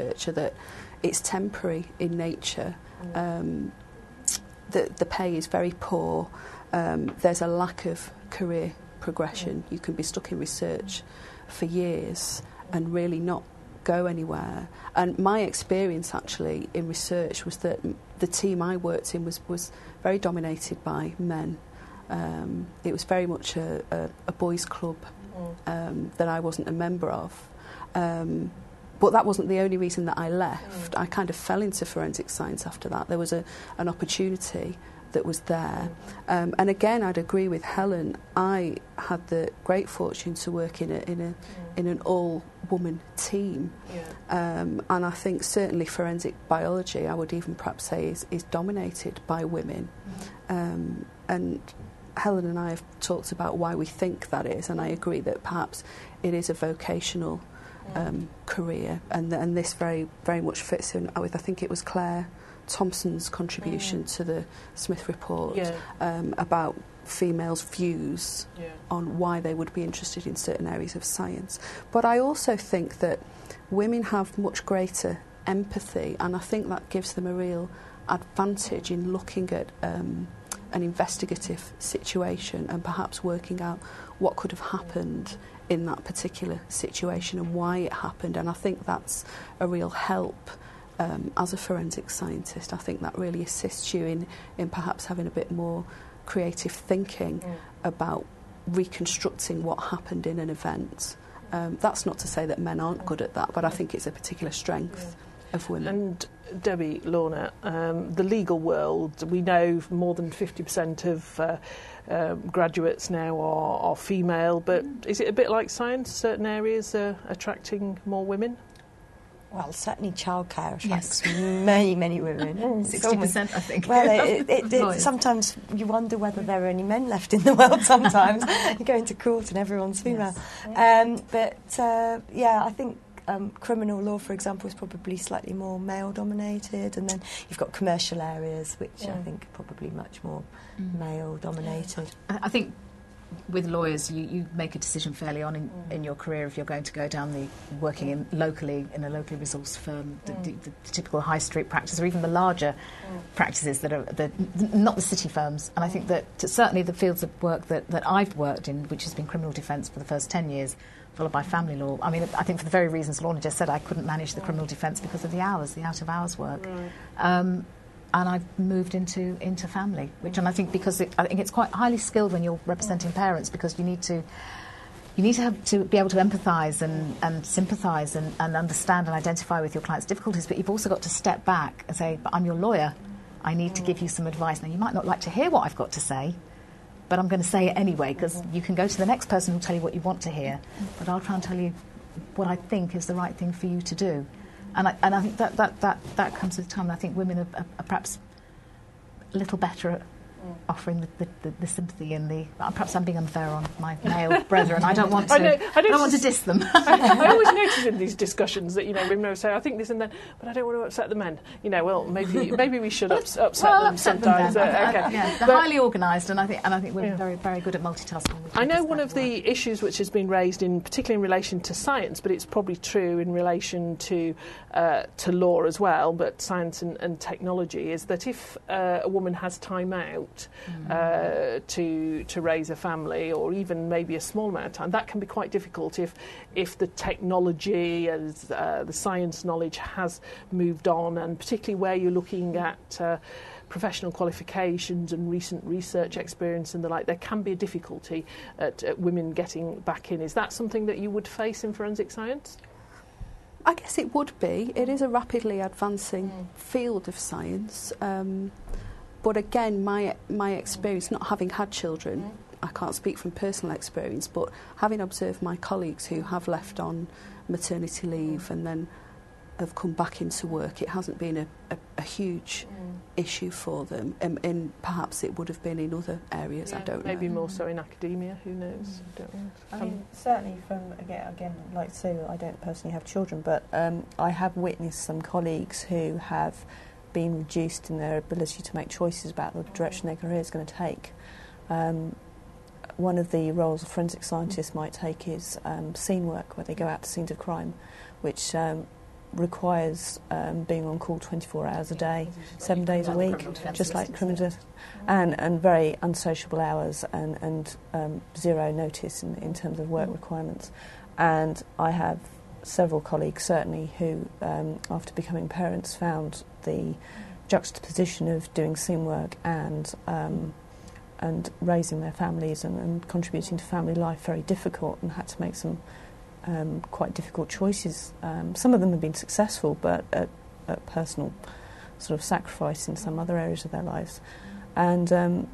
research are that it's temporary in nature. The pay is very poor. There's a lack of career progression. You can be stuck in research for years and really not go anywhere. And my experience actually in research was that the team I worked in was very dominated by men. It was very much a boys' club that I wasn't a member of. But that wasn't the only reason that I left. I kind of fell into forensic science after that. There was an opportunity that was there. And again, I'd agree with Helen. I had the great fortune to work in an all-woman team. And I think certainly forensic biology, I would even perhaps say, is dominated by women. And Helen and I have talked about why we think that is, and I agree that perhaps it is a vocational career, and this very, very much fits in with, I think it was Claire Thompson's contribution to the Smith report about females' views on why they would be interested in certain areas of science. But I also think that women have much greater empathy, and I think that gives them a real advantage in looking at an investigative situation and perhaps working out what could have happened in that particular situation and why it happened. And I think that's a real help as a forensic scientist. I think that really assists you in perhaps having a bit more creative thinking about reconstructing what happened in an event. That's not to say that men aren't good at that, but I think it's a particular strength of women. And Debbie, Lorna, the legal world, we know more than 50% of graduates now are female, but is it a bit like science? Certain areas are attracting more women? Well, certainly childcare attracts many, many women. 60%, I think. Well, it sometimes you wonder whether there are any men left in the world sometimes. You go into court and everyone's female. Yes. I think criminal law, for example, is probably slightly more male-dominated, and then you've got commercial areas, which I think are probably much more male-dominated. I think with lawyers, you make a decision fairly on in your career if you're going to go down the working locally in a locally resourced firm, the typical high street practice, or even the larger practices that are not the city firms. And I think that certainly the fields of work that I've worked in, which has been criminal defence for the first 10 years, followed by family law. I mean, I think for the very reasons Lorna just said, I couldn't manage the criminal defence because of the out-of-hours work. And I've moved into family, and I think because I think it's quite highly skilled when you're representing parents, because you need to have to be able to empathise and sympathise and understand and identify with your client's difficulties, but you've also got to step back and say, but I'm your lawyer, I need to give you some advice. Now, you might not like to hear what I've got to say, but I'm going to say it anyway, because you can go to the next person who'll tell you what you want to hear, but I'll try and tell you what I think is the right thing for you to do. And I think that comes with time. I think women are perhaps a little better at offering the sympathy and the. Perhaps I'm being unfair on my male brethren. I don't want to. I don't want to diss them. I always notice in these discussions that women will say, I think this and that, but I don't want to upset the men. Well, maybe we should upset them sometimes. They're highly organised, and I think we're very, very good at multitasking. I know one of the issues which has been raised particularly in relation to science, but it's probably true in relation to law as well, but science and technology, is that if a woman has time out to raise a family, or even maybe a small amount of time, that can be quite difficult if the technology and the science knowledge has moved on, and particularly where you're looking at professional qualifications and recent research experience and the like, there can be a difficulty at women getting back in. Is that something that you would face in forensic science? I guess it would be. It is a rapidly advancing field of science. But again, my experience, not having had children, I can't speak from personal experience, but having observed my colleagues who have left on maternity leave and then have come back into work, it hasn't been a huge issue for them. And perhaps it would have been in other areas, I don't know. Maybe more so in academia, who knows? I don't know. I mean, certainly from, again, like Sue, I don't personally have children, but I have witnessed some colleagues who have been reduced in their ability to make choices about the direction their career is going to take. One of the roles a forensic scientist might take is scene work, where they go out to scenes of crime, which requires being on call 24 hours a day, 7 days a week, just like criminal justice, and very unsociable hours and zero notice in terms of work requirements. And I have several colleagues, certainly, who, after becoming parents, found the juxtaposition of doing sim work and raising their families and contributing to family life very difficult, and had to make some quite difficult choices. Some of them have been successful, but at personal sort of sacrifice in some other areas of their lives. And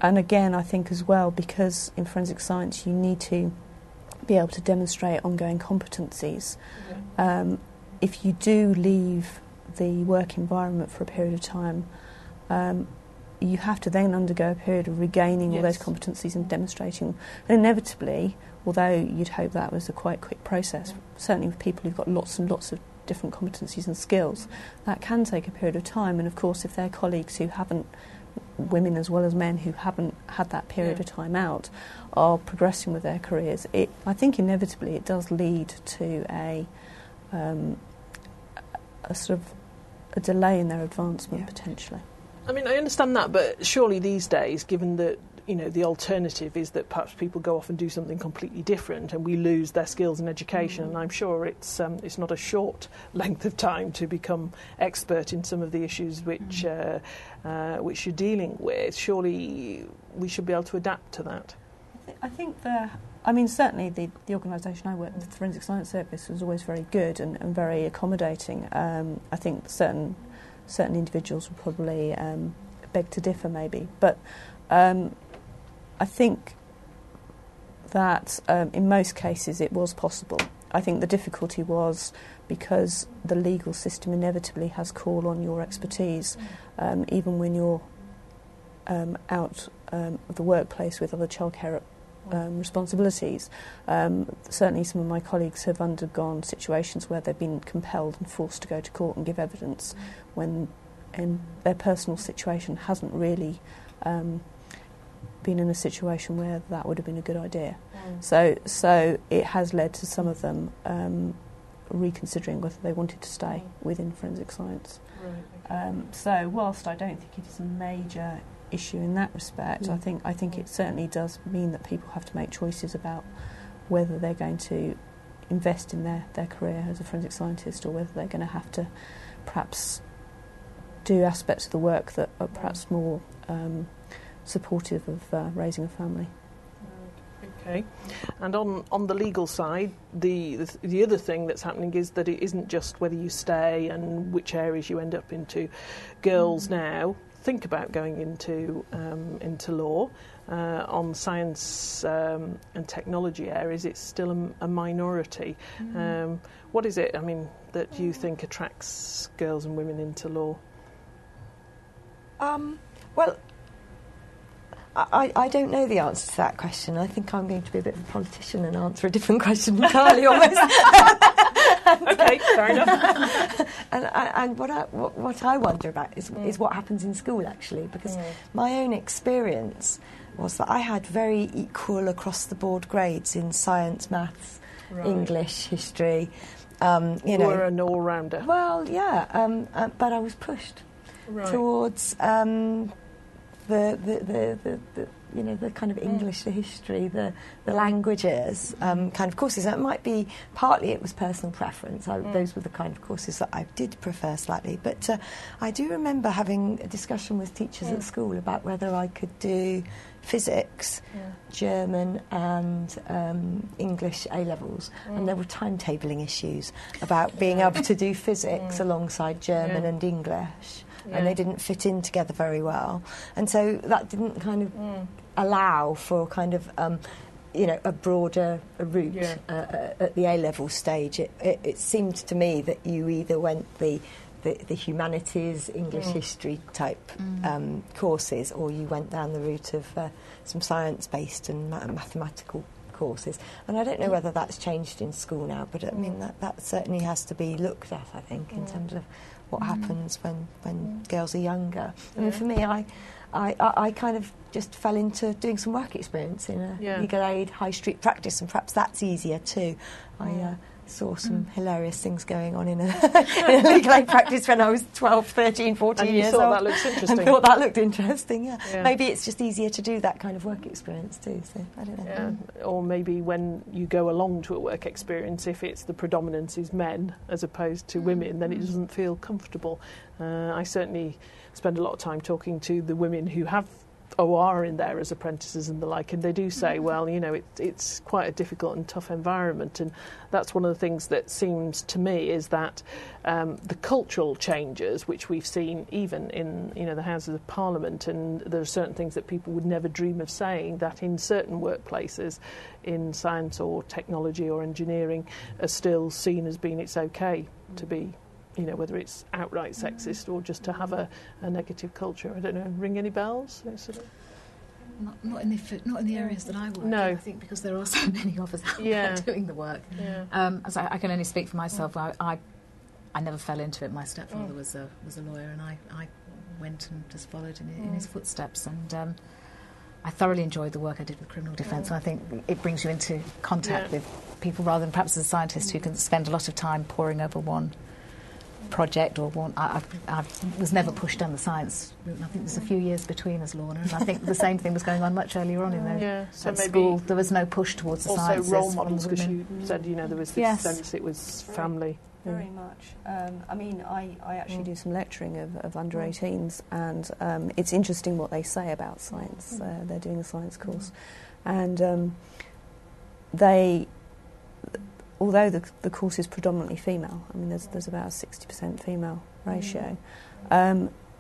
again, I think as well, because in forensic science you need to be able to demonstrate ongoing competencies. If you do leave the work environment for a period of time, you have to then undergo a period of regaining all those competencies and demonstrating. And inevitably, although you'd hope that was a quite quick process, certainly with people who've got lots and lots of different competencies and skills, that can take a period of time. And of course, if their colleagues who haven't, women as well as men who haven't had that period of time out, are progressing with their careers, I think inevitably it does lead to a sort of a delay in their advancement potentially. I mean, I understand that, but surely these days, given that, you know, the alternative is that perhaps people go off and do something completely different and we lose their skills and education, and I'm sure it's not a short length of time to become expert in some of the issues which you're dealing with. Surely we should be able to adapt to that. I think certainly the organisation I work with, the Forensic Science Service, was always very good and very accommodating. I think certain individuals would probably beg to differ maybe, but I think that in most cases it was possible. I think the difficulty was because the legal system inevitably has call on your expertise, even when you're out of the workplace with other childcare responsibilities. Certainly some of my colleagues have undergone situations where they've been compelled and forced to go to court and give evidence when their personal situation hasn't really been in a situation where that would have been a good idea. So it has led to some of them reconsidering whether they wanted to stay within forensic science. Right, okay. So whilst I don't think it is a major issue in that respect, I think it certainly does mean that people have to make choices about whether they're going to invest in their career as a forensic scientist, or whether they're going to have to perhaps do aspects of the work that are perhaps more supportive of raising a family. Okay, and on the legal side, the other thing that's happening is that it isn't just whether you stay and which areas you end up into. Girls now think about going into law. On science and technology areas, it's still a minority. What is it, I mean, that you think attracts girls and women into law? Well, I don't know the answer to that question. I think I'm going to be a bit of a politician and answer a different question entirely almost. Okay, fair enough. And what I wonder about is what happens in school, actually, because my own experience was that I had very equal across-the-board grades in science, maths, English, history. You were an all-rounder. Well, yeah, but I was pushed towards the kind of English, the history, the languages kind of courses. And it might be partly it was personal preference. Those were the kind of courses that I did prefer slightly. But I do remember having a discussion with teachers at school about whether I could do physics, German and English A-levels. And there were timetabling issues about being able to do physics alongside German and English. And they didn't fit in together very well. And so that didn't kind of allow for kind of, a broader route at the A-level stage. It seemed to me that you either went the humanities, English history type courses, or you went down the route of some science-based and mathematical courses. And I don't know whether that's changed in school now, but I mean that certainly has to be looked at, I think, in terms of what happens when girls are younger. I mean, for me, I kind of just fell into doing some work experience in a legal aid high street practice, and perhaps that's easier too. saw some hilarious things going on in a legal aid practice when I was 12, 13, 14 and years you thought old. that looks interesting. And thought that looked interesting, yeah. Yeah. Maybe it's just easier to do that kind of work experience too, so I don't know. Yeah. Or maybe when you go along to a work experience, if it's the predominance is men as opposed to women, then it doesn't feel comfortable. I certainly spend a lot of time talking to the women who have OR in there as apprentices and the like, and they do say, well, you know, it's quite a difficult and tough environment, and that's one of the things that seems to me is that the cultural changes which we've seen even in, you know, the Houses of Parliament, and there are certain things that people would never dream of saying, that in certain workplaces in science or technology or engineering are still seen as being it's okay to be, you know, whether it's outright sexist or just to have a negative culture. I don't know, ring any bells? Not in the areas that I work in, I think, because there are so many of us out there doing the work. Yeah. As I can only speak for myself. I never fell into it. My stepfather was a lawyer, and I went and just followed in his footsteps, and I thoroughly enjoyed the work I did with criminal defence, and I think it brings you into contact with people rather than perhaps as a scientist who can spend a lot of time poring over one project or one. I was never pushed down the science route, and I think there's a few years between us, Lorna, and I think the same thing was going on much earlier on in there. Yeah, so at maybe school there was no push towards the sciences. Also role models, because you said, you know, there was this sense it was family. Very much. I mean, I actually do some lecturing of under 18s, and it's interesting what they say about science. They're doing a science course, and although the course is predominantly female, I mean, there's about a 60% female ratio.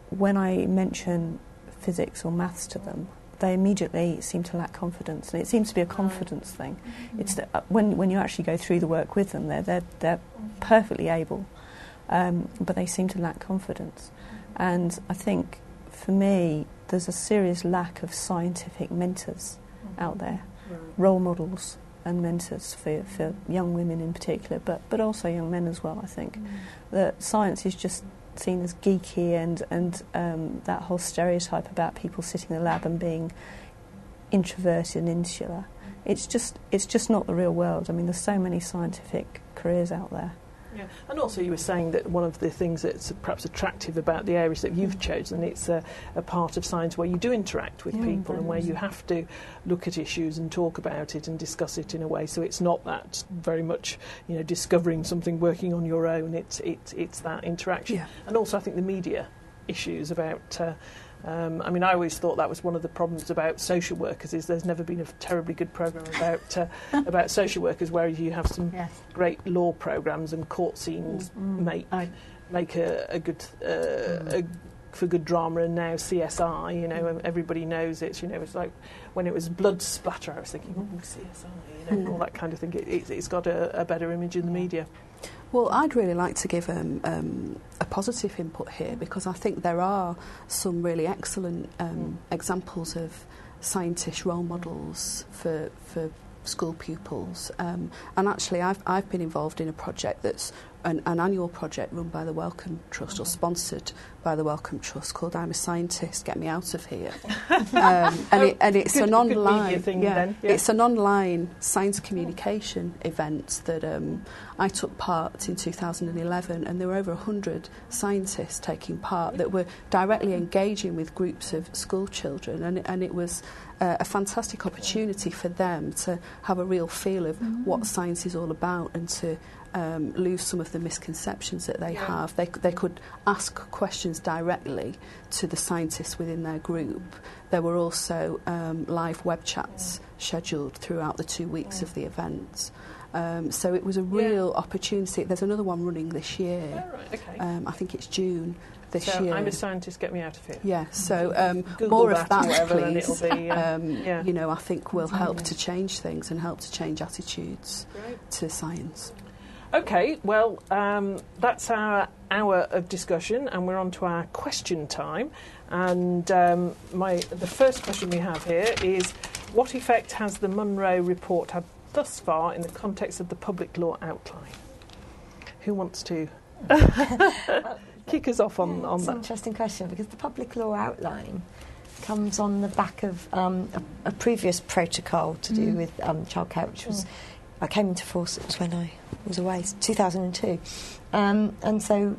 When I mention physics or maths to them, they immediately seem to lack confidence, and it seems to be a confidence thing. It's that when you actually go through the work with them, they're perfectly able, but they seem to lack confidence. And I think for me, there's a serious lack of scientific mentors out there, role models and mentors for young women in particular, but also young men as well. I think that science is just seen as geeky, and that whole stereotype about people sitting in the lab and being introverted and insular. It's just not the real world. I mean, there's so many scientific careers out there. Yeah, and also you were saying that one of the things that's perhaps attractive about the areas that you've chosen, it's a part of science where you do interact with people and where you have to look at issues and talk about it and discuss it in a way. So it's not that very much, you know, discovering something, working on your own. It's that interaction. Yeah. And also I think the media issues about... I mean, I always thought that was one of the problems about social workers, is there's never been a terribly good programme about social workers, whereas you have some great law programmes and court scenes make a good for good drama, and now CSI, you know, everybody knows it. You know, it's like when it was blood splatter, I was thinking, oh, CSI, you know, all that kind of thing. It's got a better image in the media. Well, I'd really like to give a positive input here, because I think there are some really excellent examples of scientist role models for school pupils. And actually, I've been involved in a project that's an annual project run by the Wellcome Trust, or sponsored by the Wellcome Trust, called I'm a Scientist, Get Me Out of Here. And it's an online it's an online science communication event that I took part in 2011, and there were over 100 scientists taking part that were directly engaging with groups of school children, and it was a fantastic opportunity for them to have a real feel of what science is all about, and to lose some of the misconceptions that they have. They could ask questions directly to the scientists within their group. There were also live web chats scheduled throughout the 2 weeks of the event. So it was a real opportunity. There's another one running this year. Oh, right, okay. I think it's June this year. I'm a Scientist, Get Me Out of Here. Yeah, so more of that, please. It'll be, you know, I think will help to change things and help to change attitudes to science. Okay, well, that's our hour of discussion, and we're on to our question time. And the first question we have here is, what effect has the Munro report had thus far in the context of the public law outline? Who wants to kick us off on that? It's an interesting question, because the public law outline comes on the back of a previous protocol to do with childcare, which was I came into force, it was when I was away, 2002. And so